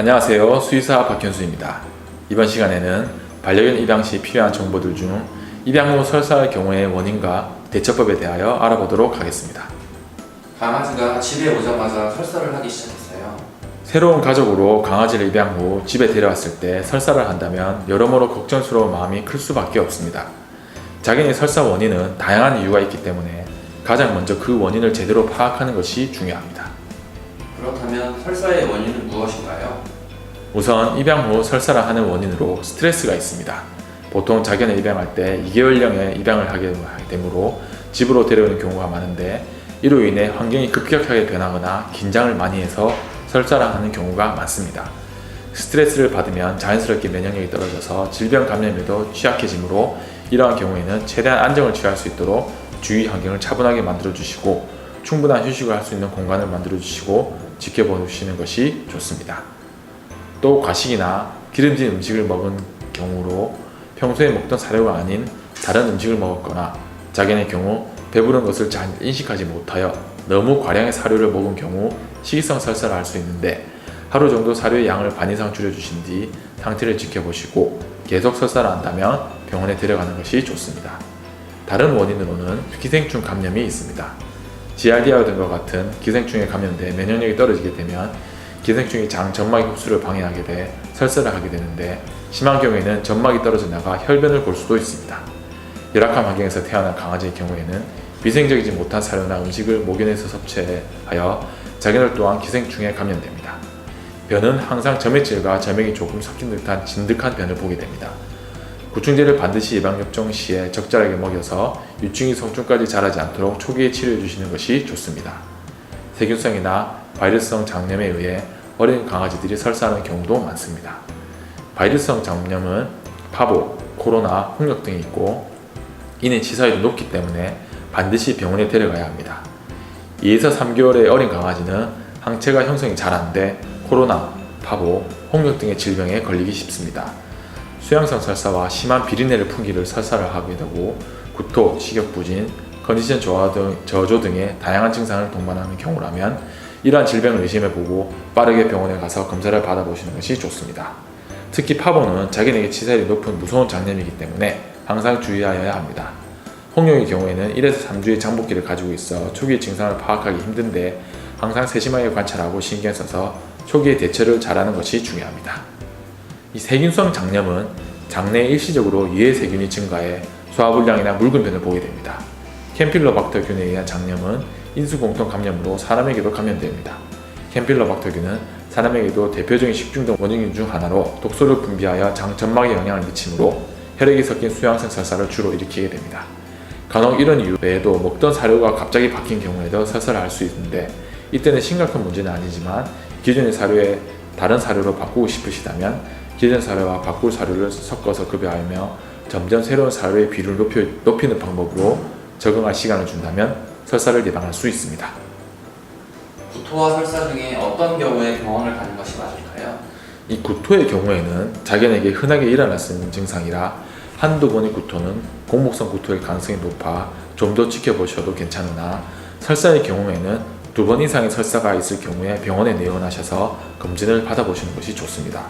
안녕하세요. 수의사 박현수입니다. 이번 시간에는 반려견 입양 시 필요한 정보들 중 입양 후 설사할 경우의 원인과 대처법에 대하여 알아보도록 하겠습니다. 강아지가 집에 오자마자 설사를 하기 시작했어요. 새로운 가족으로 강아지를 입양 후 집에 데려왔을 때 설사를 한다면 여러모로 걱정스러운 마음이 클 수밖에 없습니다. 자기의 설사 원인은 다양한 이유가 있기 때문에 가장 먼저 그 원인을 제대로 파악하는 것이 중요합니다. 그렇다면 설사의 원인은 무엇인가요? 우선 입양 후 설사를 하는 원인으로 스트레스가 있습니다. 보통 자견을 입양할 때 2개월령에 입양을 하게 되므로 집으로 데려오는 경우가 많은데 이로 인해 환경이 급격하게 변하거나 긴장을 많이 해서 설사를 하는 경우가 많습니다. 스트레스를 받으면 자연스럽게 면역력이 떨어져서 질병 감염에도 취약해지므로 이러한 경우에는 최대한 안정을 취할 수 있도록 주위 환경을 차분하게 만들어 주시고 충분한 휴식을 할 수 있는 공간을 만들어 주시고 지켜보시는 것이 좋습니다. 또 과식이나 기름진 음식을 먹은 경우로 평소에 먹던 사료가 아닌 다른 음식을 먹었거나 자견의 경우 배부른 것을 잘 인식하지 못하여 너무 과량의 사료를 먹은 경우 식이성 설사를 할 수 있는데 하루 정도 사료의 양을 반 이상 줄여주신 뒤 상태를 지켜보시고 계속 설사를 한다면 병원에 데려가는 것이 좋습니다. 다른 원인으로는 기생충 감염이 있습니다. 지알디아 등과 같은 기생충에 감염돼 면역력이 떨어지게 되면 기생충이 전막의 흡수를 방해하게 돼 설사를 하게 되는데 심한 경우에는 점막이 떨어져 나가 혈변을 볼 수도 있습니다. 열악한 환경에서 태어난 강아지의 경우에는 위생적이지 못한 사료나 음식을 목연에서 섭취하여 자기들 또한 기생충에 감염됩니다. 변은 항상 점액질과 점액이 조금 섞인 듯한 진득한 변을 보게 됩니다. 구충제를 반드시 예방접종 시에 적절하게 먹여서 유충이 성충까지 자라지 않도록 초기에 치료해 주시는 것이 좋습니다. 세균성이나 바이러스성 장염에 의해 어린 강아지들이 설사하는 경우도 많습니다. 바이러스성 장염은 파보, 코로나, 홍역 등이 있고 이는 치사율이 높기 때문에 반드시 병원에 데려가야 합니다. 2에서 3개월의 어린 강아지는 항체가 형성이 잘 안돼 코로나, 파보, 홍역 등의 질병에 걸리기 쉽습니다. 수양성 설사와 심한 비린내를 풍기를 설사를 하게 되고 구토, 식욕부진, 컨디션 저조 등의 다양한 증상을 동반하는 경우라면 이러한 질병을 의심해보고 빠르게 병원에 가서 검사를 받아보시는 것이 좋습니다. 특히 파보는 자기에게 치사율이 높은 무서운 장염이기 때문에 항상 주의하여야 합니다. 홍역의 경우에는 1에서 3주의 장복기를 가지고 있어 초기의 증상을 파악하기 힘든데 항상 세심하게 관찰하고 신경 써서 초기의 대처를 잘하는 것이 중요합니다. 이 세균성 장염은 장내에 일시적으로 유해 세균이 증가해 소화불량이나 묽은 변을 보게 됩니다. 캠필로박터균에 의한 장염은 인수공통 감염으로 사람에게도 감염됩니다. 캠필로박터균은 사람에게도 대표적인 식중독 원인균 중 하나로 독소를 분비하여 장 점막에 영향을 미치므로 혈액이 섞인 수양성 설사를 주로 일으키게 됩니다. 간혹 이런 이유 외에도 먹던 사료가 갑자기 바뀐 경우에도 설사를 할 수 있는데 이때는 심각한 문제는 아니지만 기존의 사료에 다른 사료로 바꾸고 싶으시다면 기존 사료와 바꿀 사료를 섞어서 급여하며 점점 새로운 사료의 비율을 높이는 방법으로 적응할 시간을 준다면 설사를 예방할 수 있습니다. 구토와 설사 중에 어떤 경우에 병원을 가는 것이 맞을까요? 이 구토의 경우에는 자견에게 흔하게 일어날 수 있는 증상이라 한두 번의 구토는 공복성 구토일 가능성이 높아 좀 더 지켜보셔도 괜찮으나 설사의 경우에는 2번 이상의 설사가 있을 경우에 병원에 내원하셔서 검진을 받아보시는 것이 좋습니다.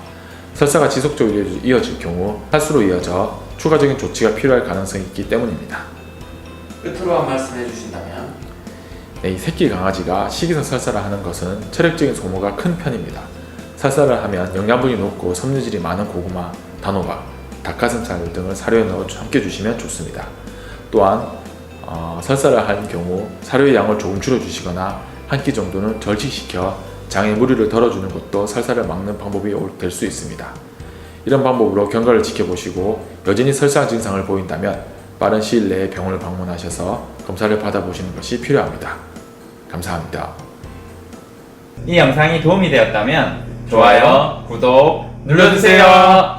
설사가 지속적으로 이어질 경우 탈수로 이어져 추가적인 조치가 필요할 가능성이 있기 때문입니다. 끝으로 한 말씀 해주신다면? 이 새끼 강아지가 식이성 설사를 하는 것은 체력적인 소모가 큰 편입니다. 설사를 하면 영양분이 높고 섬유질이 많은 고구마, 단호박, 닭가슴살 등을 사료에 넣어 함께 주시면 좋습니다. 또한 설사를 하는 경우 사료의 양을 조금 줄여주시거나 한 끼 정도는 절식시켜 장의 무리를 덜어주는 것도 설사를 막는 방법이 될 수 있습니다. 이런 방법으로 경과를 지켜보시고 여전히 설사 증상을 보인다면 빠른 시일 내에 병원을 방문하셔서 검사를 받아보시는 것이 필요합니다. 감사합니다. 이 영상이 도움이 되었다면 좋아요, 구독 눌러주세요.